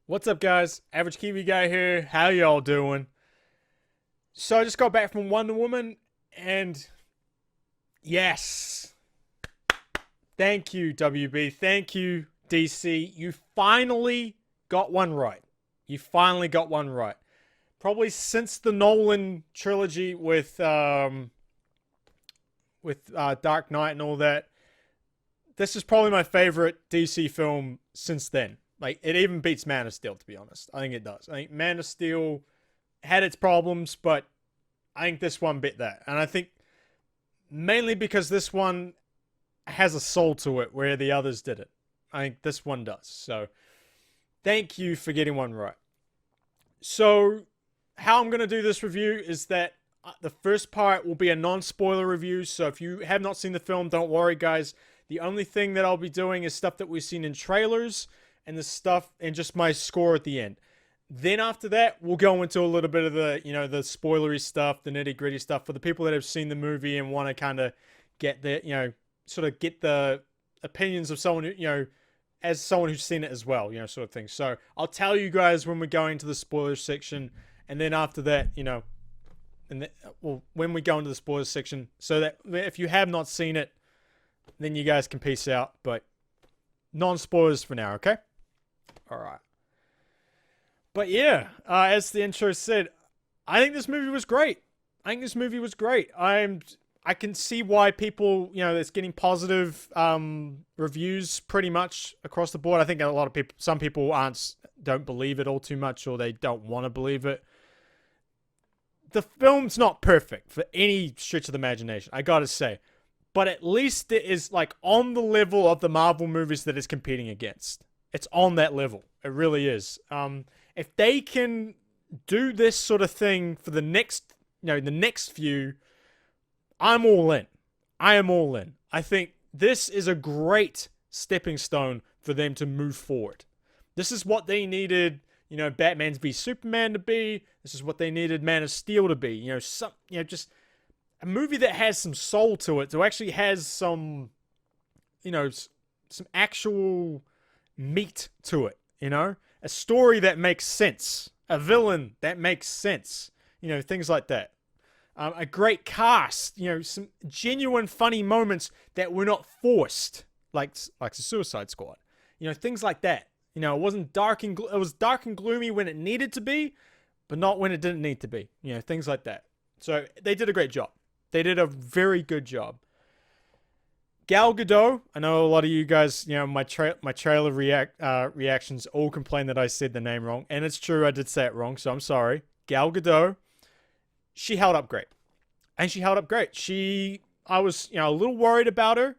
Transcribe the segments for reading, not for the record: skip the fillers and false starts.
What's up, guys? Average Kiwi Guy here. How y'all doing? So I just got back from Wonder Woman, and yes, thank you, WB. Thank you, DC. You finally got one right. You finally got one right. Probably since the Nolan trilogy with Dark Knight and all that. This is probably my favorite DC film since then. Like, it even beats Man of Steel, to be honest. I think it does. I think Man of Steel had its problems, but I think this one beat that. And I think mainly because this one has a soul to it, where the others didn't. I think this one does. So, thank you for getting one right. So, how I'm going to do this review is that the first part will be a non-spoiler review. So, if you have not seen the film, don't worry, guys. The only thing that I'll be doing is stuff that we've seen in trailers and the stuff and just my score at the end. Then after that, we'll go into a little bit of the, the spoilery stuff, the nitty-gritty stuff for the people that have seen the movie and want to kind of get the, sort of get the opinions of someone who, as someone who's seen it as well, sort of thing. So I'll tell you guys when we're going to the spoilers section, and then after that, when we go into the spoilers section, so that if you have not seen it, then you guys can peace out, but non-spoilers for now, okay? Alright. But yeah, as the intro said, I think this movie was great. I can see why people, it's getting positive reviews pretty much across the board. I think a lot of people, some people don't believe it all too much, or they don't want to believe it. The film's not perfect for any stretch of the imagination, I gotta say. But at least it is like on the level of the Marvel movies that it's competing against. It's on that level. It really is. If they can do this sort of thing for the next, the next few, I'm all in. I am all in. I think this is a great stepping stone for them to move forward. This is what they needed, Batman v Superman to be. This is what they needed Man of Steel to be. Just a movie that has some soul to it, so actually has some, some actual meat to it, a story that makes sense, a villain that makes sense, things like that. A great cast, some genuine funny moments that were not forced, like the Suicide Squad, things like that. It wasn't it was dark and gloomy when it needed to be, but not when it didn't need to be, things like that. So they did a great job. They did a very good job. Gal Gadot, I know a lot of you guys, my trailer reactions all complain that I said the name wrong. And it's true, I did say it wrong, so I'm sorry. Gal Gadot, she held up great. And she held up great. I was, a little worried about her.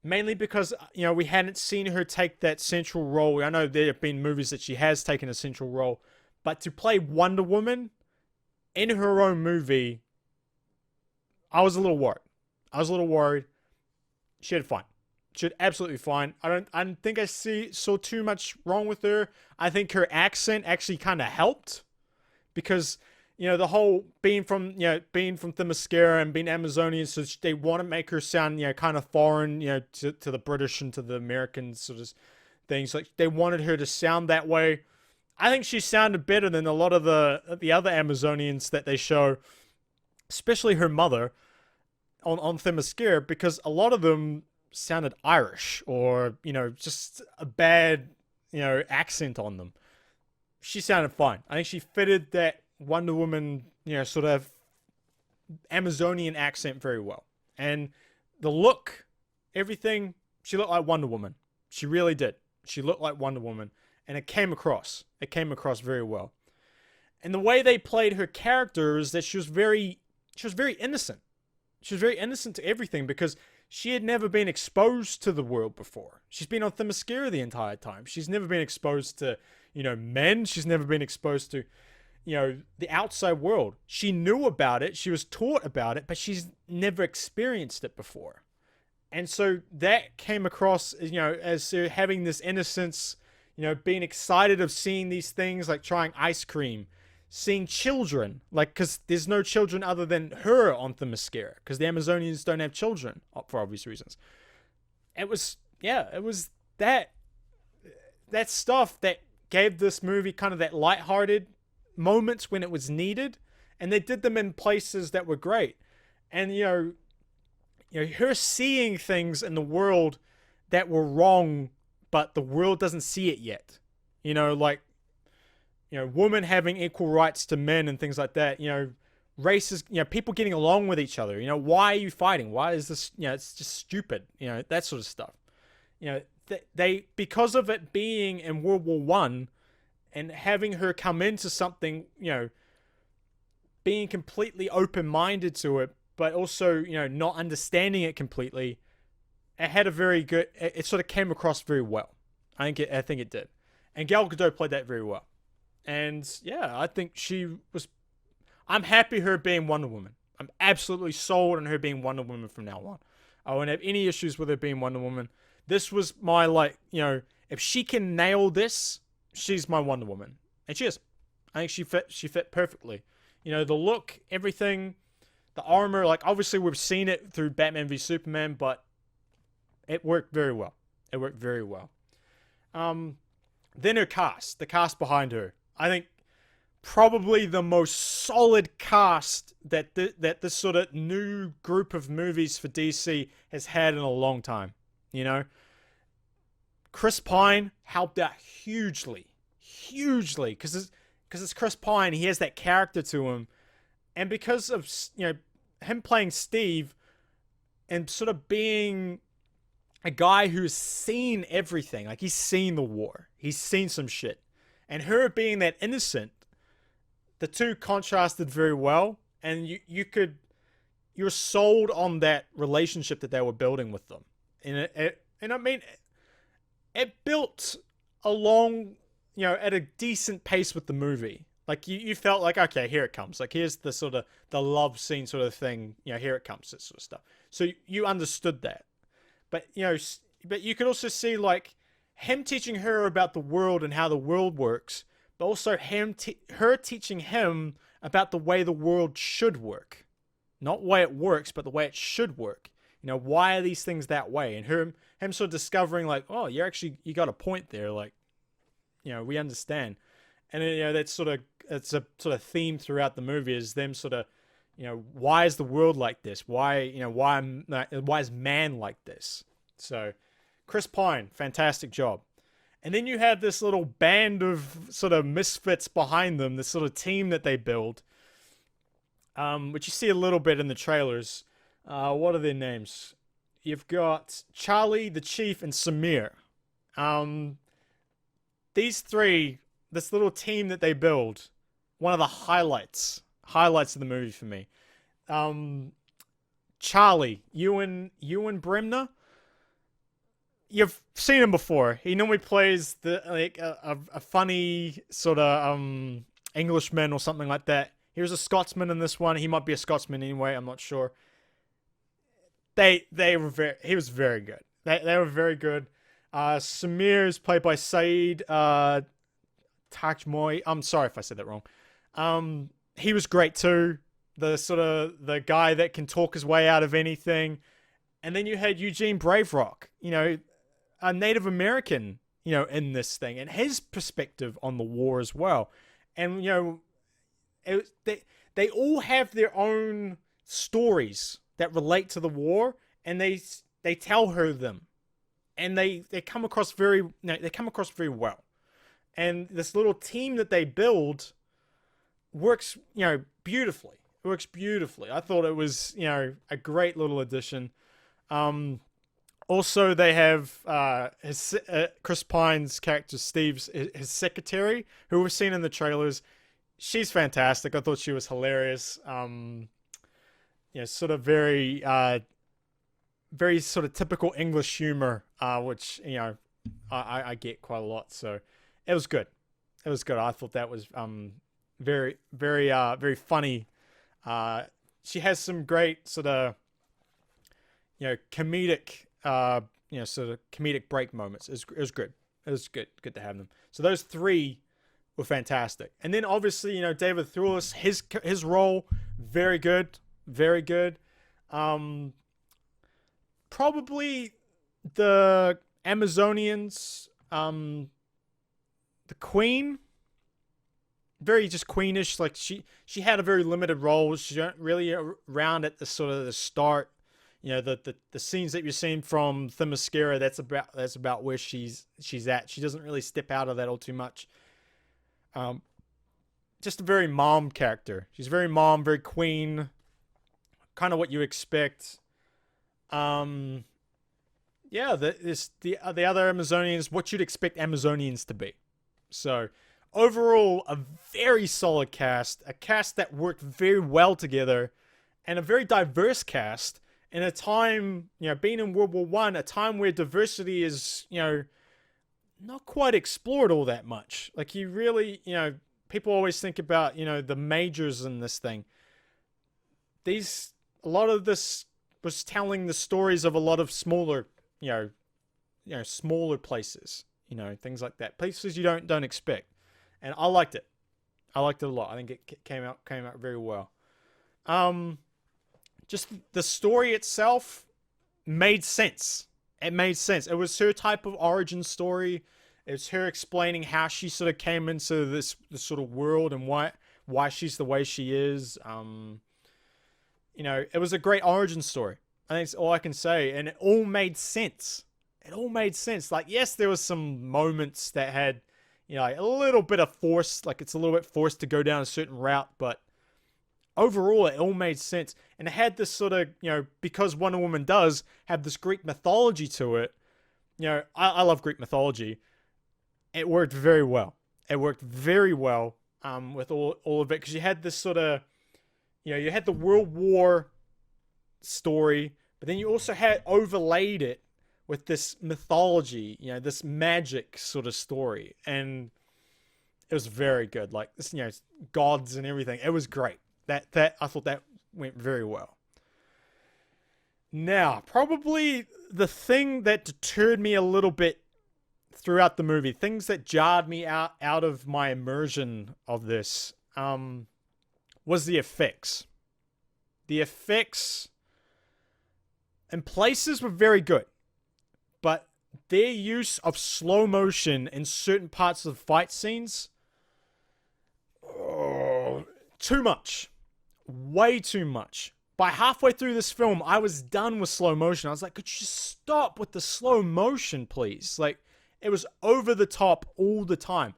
Mainly because, we hadn't seen her take that central role. I know there have been movies that she has taken a central role. But to play Wonder Woman in her own movie, I was a little worried. She did fine. She did absolutely fine. I don't think I saw too much wrong with her. I think her accent actually kind of helped because, the whole being from Themyscira and being Amazonian, so they want to make her sound, kind of foreign, to the British and to the American sort of things. Like they wanted her to sound that way. I think she sounded better than a lot of the other Amazonians that they show. Especially her mother on Themyscira, because a lot of them sounded Irish or, just a bad, accent on them. She sounded fine. I think she fitted that Wonder Woman, sort of Amazonian accent very well. And the look, everything, she looked like Wonder Woman. She really did. She looked like Wonder Woman. And it came across. It came across very well. And the way they played her character is that she was very innocent. She was very innocent to everything because she had never been exposed to the world before. She's been on Themyscira the entire time. She's never been exposed to, men. She's never been exposed to, the outside world. She knew about it. She was taught about it, but she's never experienced it before. And so that came across, as her having this innocence, being excited of seeing these things like trying ice cream, seeing children, because there's no children other than her on Themyscira, because the Amazonians don't have children for obvious reasons. It was that stuff that gave this movie kind of that lighthearted moments when it was needed, and they did them in places that were great. And her seeing things in the world that were wrong, but the world doesn't see it yet. Like, women having equal rights to men and things like that. Races, people getting along with each other. Why are you fighting? Why is this, it's just stupid, that sort of stuff. They because of it being in World War One and having her come into something, being completely open-minded to it, but also, not understanding it completely, it had a very good, it sort of came across very well. I think it did. And Gal Gadot played that very well. And yeah, I think I'm happy her being Wonder Woman. I'm absolutely sold on her being Wonder Woman from now on. I won't have any issues with her being Wonder Woman. This was my, if she can nail this, she's my Wonder Woman. And she is. I think she fit perfectly. The look, everything, the armor, obviously we've seen it through Batman v Superman, but it worked very well. Then her cast, the cast behind her. I think probably the most solid cast that this sort of new group of movies for DC has had in a long time. Chris Pine helped out hugely, because it's Chris Pine. He has that character to him, and because of him playing Steve and sort of being a guy who's seen everything, he's seen the war, he's seen some shit, and her being that innocent, the two contrasted very well, and you're sold on that relationship that they were building with them, and I mean, it built along, at a decent pace with the movie. You felt like, okay, here it comes. Here's the sort of the love scene sort of thing. Here it comes, this sort of stuff. So you understood that. But, but you could also see, him teaching her about the world and how the world works, but also her teaching him about the way the world should work. Not the way it works, but the way it should work. Why are these things that way? And him sort of discovering, oh, you got a point there. We understand. And, that's it's a sort of theme throughout the movie, is them sort of, why is the world like this? Why is man like this? So, Chris Pine, fantastic job. And then you have this little band of sort of misfits behind them, this sort of team that they build, which you see a little bit in the trailers. What are their names? You've got Charlie, the Chief, and Samir. These three, this little team that they build, one of the highlights of the movie for me. Charlie, Ewan Bremner. You've seen him before. He normally plays a funny sort of Englishman or something like that. He was a Scotsman in this one. He might be a Scotsman anyway. I'm not sure. He was very good. They were very good. Samir is played by Saeed Tajmoy. I'm sorry if I said that wrong. He was great too. The guy that can talk his way out of anything. And then you had Eugene Braverock, a Native American, in this thing, and his perspective on the war as well. And, they all have their own stories that relate to the war, and they tell her them. And they come across very well. And this little team that they build works, beautifully. It works beautifully. I thought it was, a great little addition. Also, they have Chris Pine's character, Steve's his secretary, who we've seen in the trailers. She's fantastic. I thought she was hilarious. Sort of very sort of typical English humor, which I get quite a lot. So it was good. I thought that was very very funny. She has some great sort of comedic sort of comedic break moments. It was good. It was good to have them. So those three were fantastic. And then obviously, David Thewlis, his role, very good. Probably the Amazonians, The Queen, very just queenish. Like she had a very limited role. She wasn't really around at the sort of the start. You know, the scenes that you're seeing from Themyscira, that's about where she's at. She doesn't really step out of that all too much. Just a very mom character. She's very mom, very queen, kind of what you expect. Yeah, the other Amazonians, what you'd expect Amazonians to be. So overall, a very solid cast, a cast that worked very well together, and a very diverse cast in a time, you know, being in World War One, a time where diversity is, you know, not quite explored all that much. Like, you really, you know, people always think about, you know, the majors in this thing. A lot of this was telling the stories of a lot of smaller, smaller places, you know, things like that, places you don't expect, and I liked it. I liked it a lot. I think it came out very well. Just the story itself made sense. It made sense. It was her type of origin story. It's her explaining how she sort of came into this sort of world and why she's the way she is. You know, it was a great origin story. I think that's all I can say. And it all made sense. It all made sense. Like, yes, there was some moments that had, you know, like a little bit of force. Like, it's a little bit forced to go down a certain route. But overall, it all made sense. And it had this sort of, you know, because Wonder Woman does have this Greek mythology to it. You know, I love Greek mythology. It worked very well. It worked very well with all of it. Because you had this sort of, you know, you had the World War story, but then you also had overlaid it with this mythology, you know, this magic sort of story. And it was very good. Like, this, you know, gods and everything. It was great. That I thought that went very well. Now, probably the thing that deterred me a little bit throughout the movie, things that jarred me out of my immersion of this, was the effects. The effects in places were very good, but their use of slow motion in certain parts of the fight scenes, too much. Way too much. By halfway through this film, I was done with slow motion. I was like, could you just stop with the slow motion, please? Like, it was over the top all the time.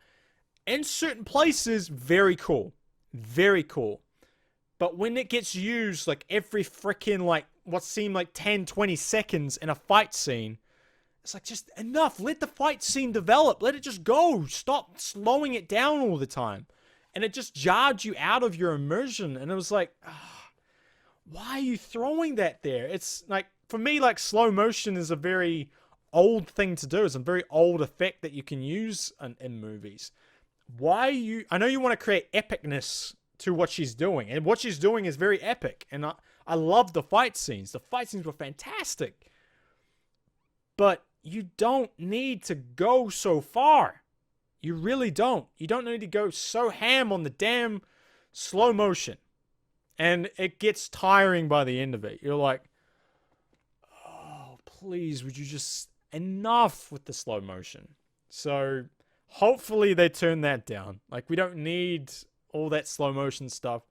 In certain places, very cool. Very cool. But when it gets used, like, every freaking, like, what seemed like 10, 20 seconds in a fight scene, it's like, just enough. Let the fight scene develop. Let it just go. Stop slowing it down all the time. And it just jarred you out of your immersion. And it was like, why are you throwing that there? It's like, for me, like, slow motion is a very old thing to do. It's a very old effect that you can use in movies. I know you want to create epicness to what she's doing. And what she's doing is very epic. And I love the fight scenes. The fight scenes were fantastic. But you don't need to go so far. You really don't. You don't need to go so ham on the damn slow motion. And it gets tiring by the end of it. You're like, oh, please, would you just... enough with the slow motion. So, hopefully they turn that down. Like, we don't need all that slow motion stuff.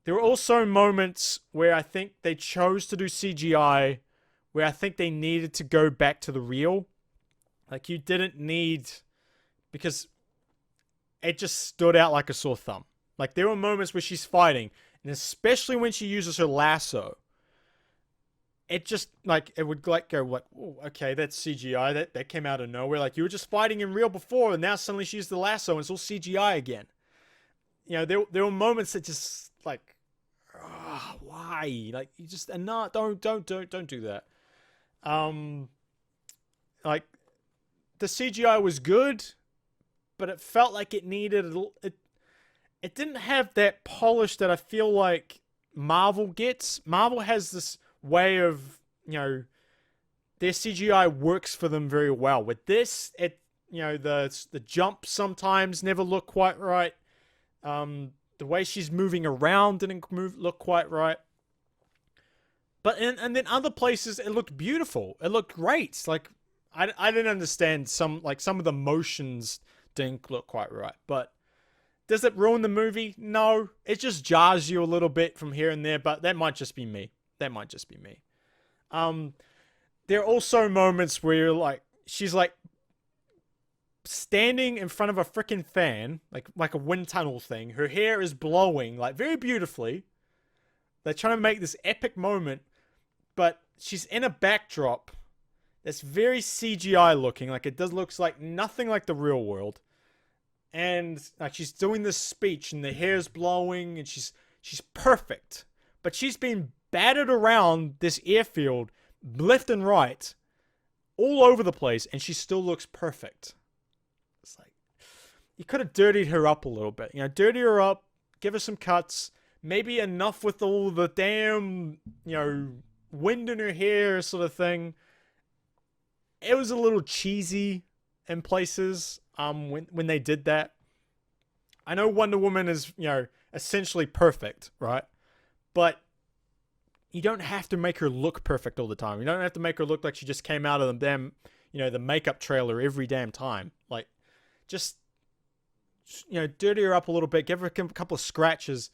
There were also moments where I think they chose to do CGI, where I think they needed to go back to the real. Like, you didn't need... because it just stood out like a sore thumb. Like, there were moments where she's fighting, and especially when she uses her lasso, it just, like, it would, like, go, like, oh, okay, that's CGI. That came out of nowhere. Like, you were just fighting in real before, and now suddenly she used the lasso, and it's all CGI again. You know, there were moments that just, like, why? Like, you just, no, don't do that. Like, the CGI was good, but it felt like it needed it didn't have that polish that I feel like Marvel gets. Marvel has this way of, you know, their CGI works for them very well. With this, it, you know, the jump sometimes never look quite right. The way she's moving around didn't look quite right. But and then other places it looked beautiful. It looked great. Like, I didn't understand some of the motions didn't look quite right. But does it ruin the movie? No. It just jars you a little bit from here and there, but that might just be me. There are also moments where you're like, she's like standing in front of a freaking fan, like a wind tunnel thing. Her hair is blowing, like very beautifully. They're trying to make this epic moment, but she's in a backdrop that's very CGI looking. Like it looks like nothing like the real world. And like she's doing this speech and the hair's blowing and she's perfect. But she's been battered around this airfield left and right all over the place and she still looks perfect. It's like you could have dirtied her up a little bit. You know, dirty her up, give her some cuts, maybe enough with all the damn, you know, wind in her hair sort of thing. It was a little cheesy in places when they did that. I know Wonder Woman is, you know, essentially perfect, right? But you don't have to make her look perfect all the time. You don't have to make her look like she just came out of the damn, you know, the makeup trailer every damn time. Like, just, you know, dirty her up a little bit, give her a couple of scratches.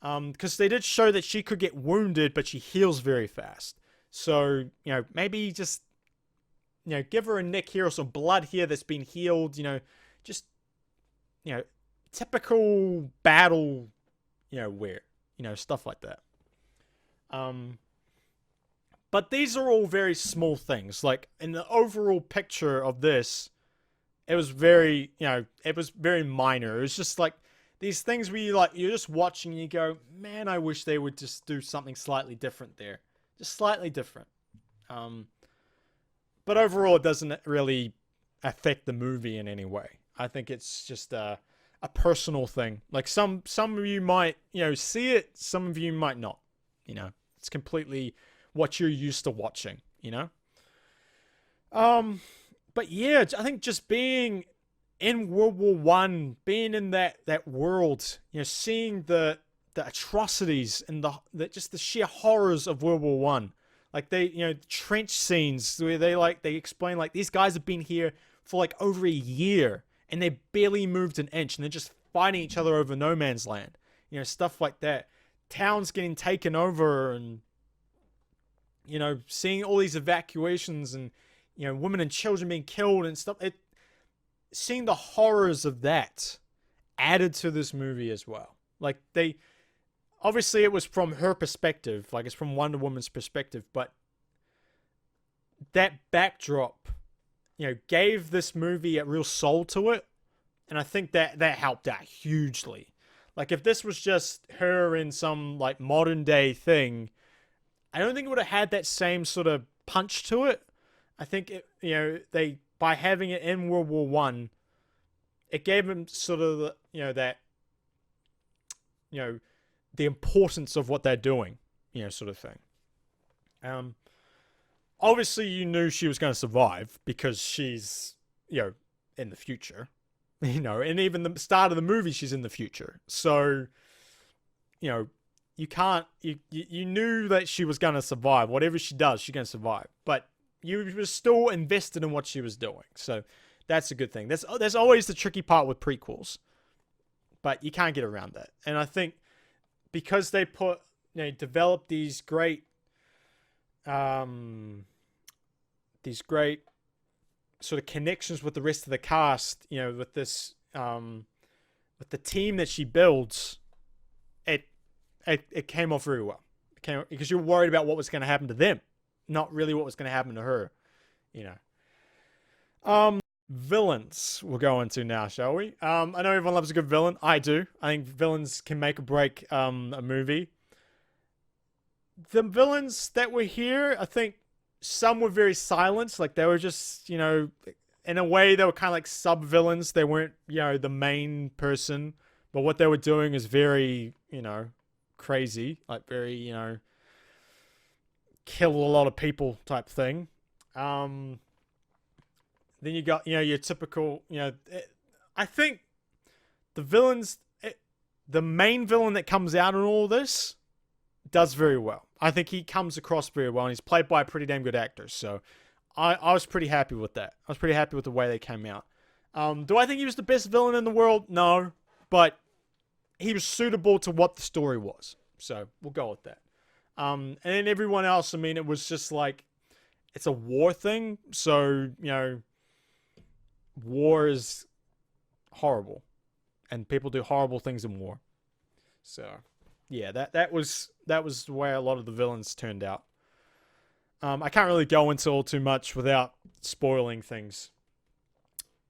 Because they did show that she could get wounded, but she heals very fast. So, you know, maybe just, you know, give her a nick here or some blood here that's been healed, you know, just, you know, typical battle, you know, wear, you know, stuff like that. But these are all very small things. Like, in the overall picture of this, it was very, you know, it was very minor. It was just like these things where you're just watching and you go, man, I wish they would just do something slightly different there. Just slightly different. But overall, it doesn't really affect the movie in any way. I think it's just a personal thing. Like some of you might, you know, see it. Some of you might not. You know, it's completely what you're used to watching. You know. But yeah, I think just being in World War One, being in that world, you know, seeing the atrocities and the just the sheer horrors of World War One. Like they, you know, trench scenes where they explain like these guys have been here for like over a year and they barely moved an inch and they're just fighting each other over no man's land. You know, stuff like that. Towns getting taken over and, you know, seeing all these evacuations and, you know, women and children being killed and stuff. Seeing the horrors of that added to this movie as well. Like obviously it was from her perspective, like it's from Wonder Woman's perspective, but that backdrop, you know, gave this movie a real soul to it. And I think that helped out hugely. Like if this was just her in some like modern day thing, I don't think it would have had that same sort of punch to it. I think it, you know, by having it in World War One, it gave them sort of the, you know, that, you know, the importance of what they're doing, you know, sort of thing. Obviously you knew she was going to survive because she's, you know, in the future, you know, and even the start of the movie, she's in the future. So, you know, you knew that she was going to survive. Whatever she does, she's going to survive. But you were still invested in what she was doing. So that's a good thing. There's always the tricky part with prequels, but you can't get around that. And I think because they developed these great sort of connections with the rest of the cast, you know, with this, with the team that she builds, it came off very well. Because you're worried about what was going to happen to them, not really what was going to happen to her, you know. Villains we'll go into now, shall we? I know everyone loves a good villain. I do. I think villains can make or break a movie. The villains that were here, I think some were very silent. Like they were just, you know, in a way they were kind of like sub-villains. They weren't, you know, the main person. But what they were doing is very, you know, crazy. Like very, you know, kill a lot of people type thing. Then you got, you know, your typical, you know, I think the villains, the main villain that comes out in all this does very well. I think he comes across very well and he's played by a pretty damn good actor. So I was pretty happy with that. I was pretty happy with the way they came out. Do I think he was the best villain in the world? No, but he was suitable to what the story was. So we'll go with that. And then everyone else, I mean, it was just like, it's a war thing. So, you know, war is horrible. And people do horrible things in war. So, yeah, that was the way a lot of the villains turned out. I can't really go into all too much without spoiling things.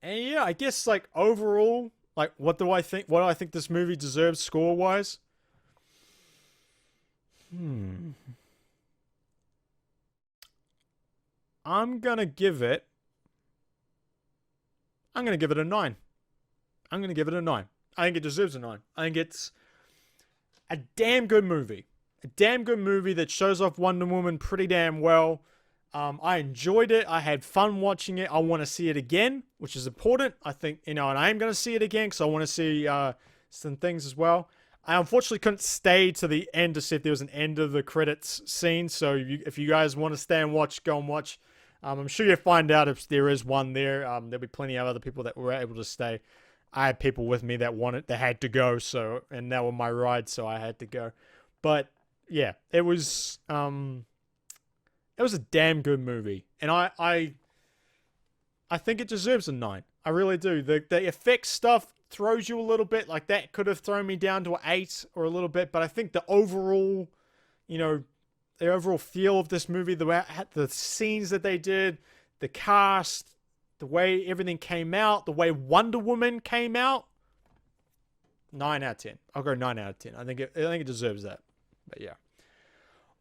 And yeah, I guess like overall, like what do I think this movie deserves score-wise? I'm gonna give it a 9. I'm gonna give it a 9. I think it deserves a 9. I think it's a damn good movie. A damn good movie that shows off Wonder Woman pretty damn well. I enjoyed it. I had fun watching it. I want to see it again, which is important. I think, you know, and I am going to see it again because I want to see some things as well. I unfortunately couldn't stay to the end to see if there was an end of the credits scene. So if you guys want to stay and watch, go and watch. I'm sure you'll find out if there is one there. There'll be plenty of other people that were able to stay. I had people with me that had to go. So, and that were my ride, so I had to go. But yeah, it was a damn good movie, and I think it deserves a 9. I really do. The effects stuff throws you a little bit, like that could have thrown me down to an 8 or a little bit, but I think the overall, you know, the overall feel of this movie, the scenes that they did, the cast, the way everything came out, the way Wonder Woman came out, 9 out of 10. I'll go 9 out of 10. I think it deserves that. But yeah.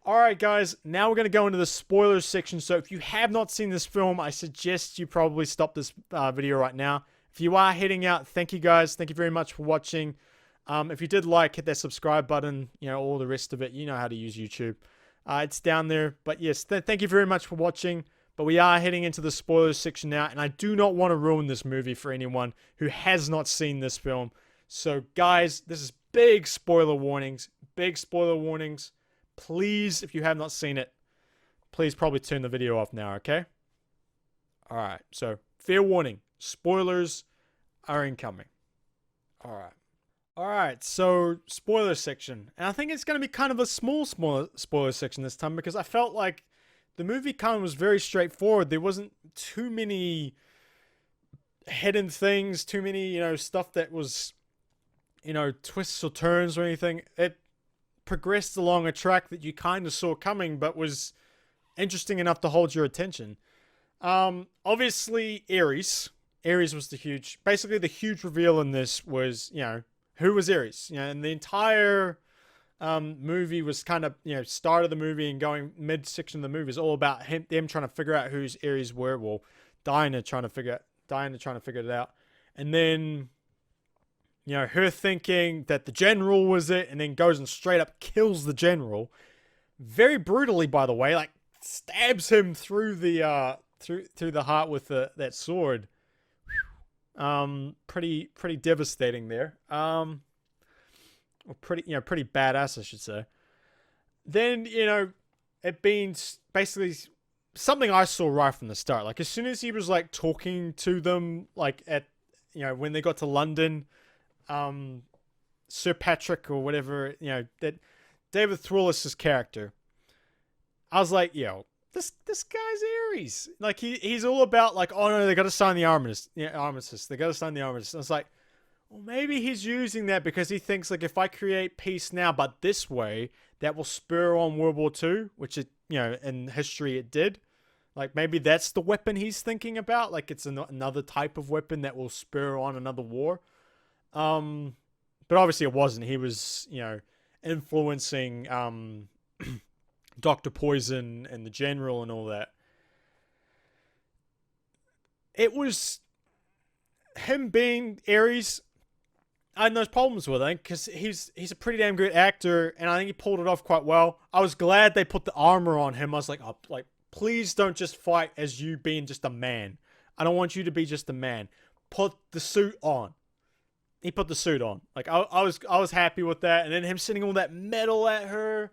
Alright guys, now we're going to go into the spoilers section. So if you have not seen this film, I suggest you probably stop this video right now. If you are heading out, thank you guys. Thank you very much for watching. If you did like, hit that subscribe button. You know, all the rest of it. You know how to use YouTube. It's down there. But yes, thank you very much for watching. But we are heading into the spoilers section now. And I do not want to ruin this movie for anyone who has not seen this film. So guys, this is big spoiler warnings. Big spoiler warnings. Please, if you have not seen it, please probably turn the video off now, okay? Alright, so fair warning. Spoilers are incoming. Alright, so spoiler section. And I think it's going to be kind of a small spoiler section this time because I felt like the movie kind of was very straightforward. There wasn't too many hidden things, too many, you know, stuff that was, you know, twists or turns or anything. It progressed along a track that you kind of saw coming, but was interesting enough to hold your attention. Obviously, Ares was the huge reveal in this was, you know, who was Ares? You know, and the entire movie was kind of, you know, start of the movie and going mid-section of the movie is all about them trying to figure out who's Ares were. Well, Diana trying to figure it out. And then, you know, her thinking that the general was it, and then goes and straight up kills the general. Very brutally, by the way, like stabs him through the through the heart with that sword. Pretty devastating there. Or pretty badass, I should say. Then, you know, it being basically something I saw right from the start. Like as soon as he was like talking to them, like at, you know, when they got to London. Sir Patrick or whatever, you know, that David Thewlis's character. I was like, yo, this guy's Ares. Like he's all about like, oh no, they got to sign the armistice. They got to sign the armistice. And it's like, well, maybe he's using that because he thinks like if I create peace now, but this way, that will spur on World War II, which it, you know, in history it did. Like maybe that's the weapon he's thinking about. Like it's another type of weapon that will spur on another war. But obviously it wasn't. He was, you know, influencing Dr. Poison and the General and all that. It was him being Ares. I had no problems with it because he's a pretty damn good actor, and I think he pulled it off quite well. I was glad they put the armor on him. I was like, oh, like please don't just fight as you being just a man. I don't want you to be just a man. Put the suit on. He put the suit on. Like I was happy with that. And then him sending all that metal at her.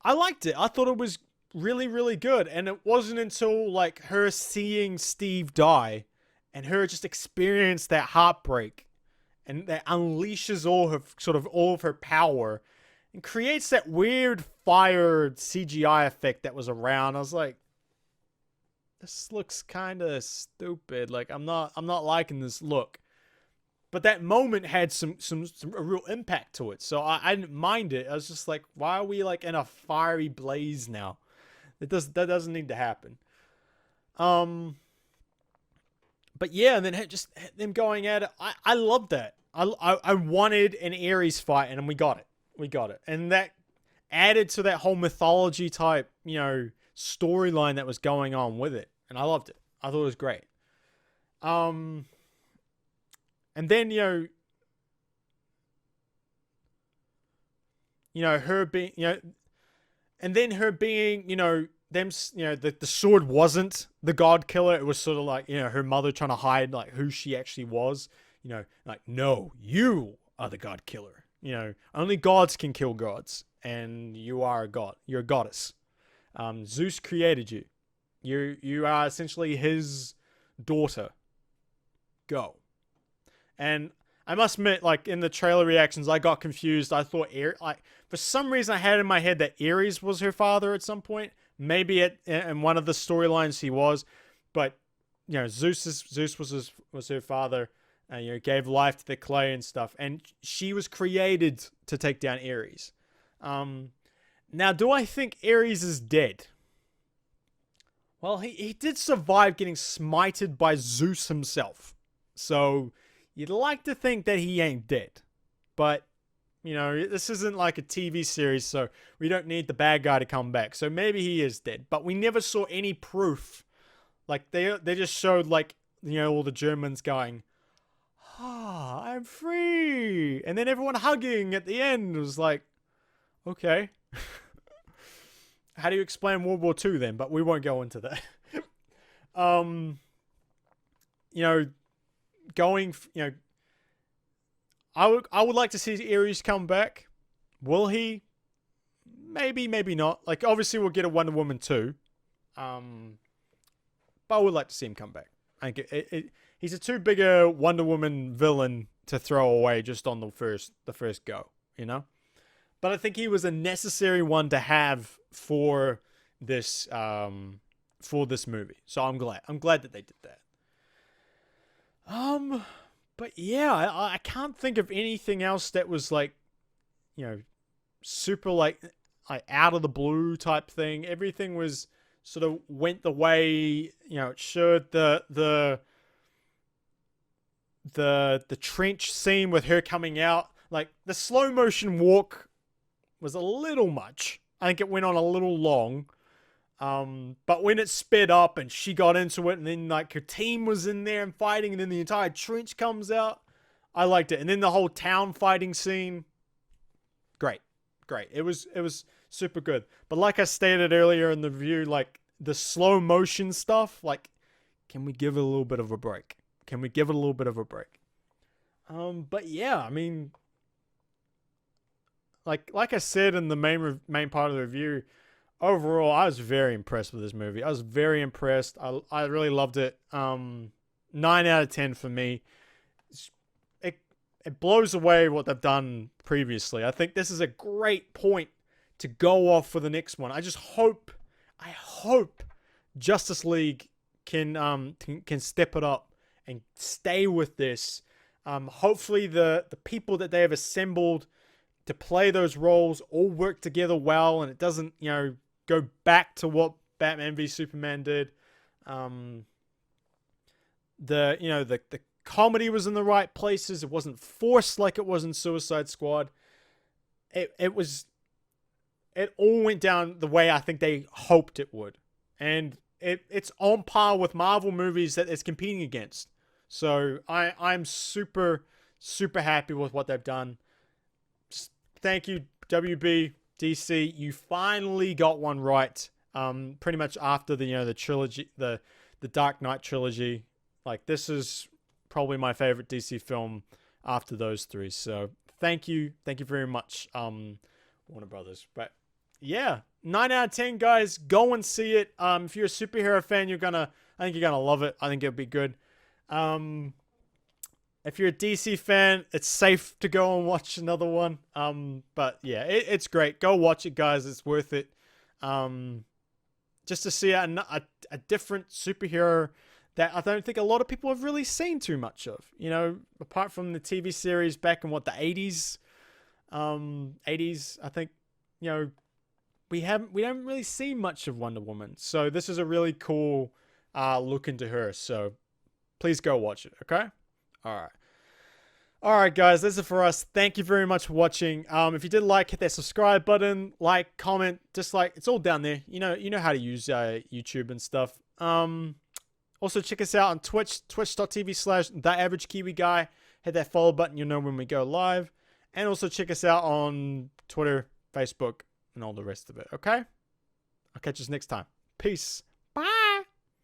I liked it. I thought it was really, really good. And it wasn't until like her seeing Steve die and her just experience that heartbreak, and that unleashes all of her power and creates that weird fire CGI effect that was around. I was like, this looks kind of stupid. Like, I'm not liking this look. But that moment had some a real impact to it. So I didn't mind it. I was just like, why are we like in a fiery blaze now? That doesn't need to happen. But yeah, and then just them going at it. I loved that. I wanted an Ares fight, and we got it. We got it. And that added to that whole mythology type, storyline that was going on with it. And I loved it. I thought it was great. And then, her being, and then her being, them, the sword wasn't the god killer. It was sort of like, her mother trying to hide like who she actually was, like, no, you are the god killer. Only gods can kill gods, and you are a god. You're a goddess. Zeus created you. You are essentially his daughter. Go. And I must admit, like, in the trailer reactions, I got confused. I thought, for some reason, I had in my head that Ares was her father at some point. Maybe in one of the storylines he was, but Zeus was her father. Gave life to the clay and stuff, and she was created to take down Ares. Now, do I think Ares is dead? Well, he did survive getting smited by Zeus himself, so you'd like to think that he ain't dead. But this isn't like a TV series, so we don't need the bad guy to come back. So maybe he is dead, but we never saw any proof. Like they just showed like all the Germans going, I'm free. And then everyone hugging at the end. It was like, okay. How do you explain World War II then? But we won't go into that. I would like to see Ares come back. Will he? Maybe, maybe not. Like, obviously we'll get a Wonder Woman 2. But I would like to see him come back. I think he's a too big a Wonder Woman villain to throw away just on the first go, But I think he was a necessary one to have for this movie. So I'm glad that they did that. But yeah, I can't think of anything else that was like, super like out of the blue type thing. Everything was sort of went the way, it should. The trench scene with her coming out, like the slow motion walk was a little much. I think it went on a little long. But when it sped up and she got into it, and then like her team was in there and fighting, and then the entire trench comes out, I liked it. And then the whole town fighting scene, great. It was super good. But like I stated earlier in the review, like the slow motion stuff, like, can we give it a little bit of a break? But yeah, I mean, like I said in the main part of the review, overall, I was very impressed with this movie. I was very impressed. I really loved it. 9 out of 10 for me. It blows away what they've done previously. I think this is a great point to go off for the next one. I hope Justice League can step it up and stay with this. Hopefully the people that they have assembled to play those roles all work together well, and it doesn't, go back to what Batman v Superman did. The comedy was in the right places. It wasn't forced like it was in Suicide Squad. It all went down the way I think they hoped it would. And it's on par with Marvel movies that it's competing against. So I'm super, super happy with what they've done. Thank you, WB, DC. You finally got one right. Pretty much after the trilogy, the Dark Knight trilogy. Like, this is probably my favorite DC film after those three. So thank you very much, Warner Brothers. But yeah, 9 out of 10, guys. Go and see it. If you're a superhero fan, I think you're gonna love it. I think it'll be good. If you're a DC fan, it's safe to go and watch another one. But yeah, it's great. Go watch it, guys. It's worth it. Just to see a different superhero that I don't think a lot of people have really seen too much of. You know, apart from the TV series back in the 80s. 80s, I think, you know, we haven't really seen much of Wonder Woman. So this is a really cool look into her. So please go watch it, okay? All right, guys, that's it for us. Thank you very much for watching. If you did like, hit that subscribe button, like, comment, dislike. It's all down there. You know how to use YouTube and stuff. Also, check us out on Twitch, twitch.tv/TheAverageKiwiGuy. Hit that follow button. You'll know when we go live. And also check us out on Twitter, Facebook, and all the rest of it, okay? I'll catch us next time. Peace. Bye.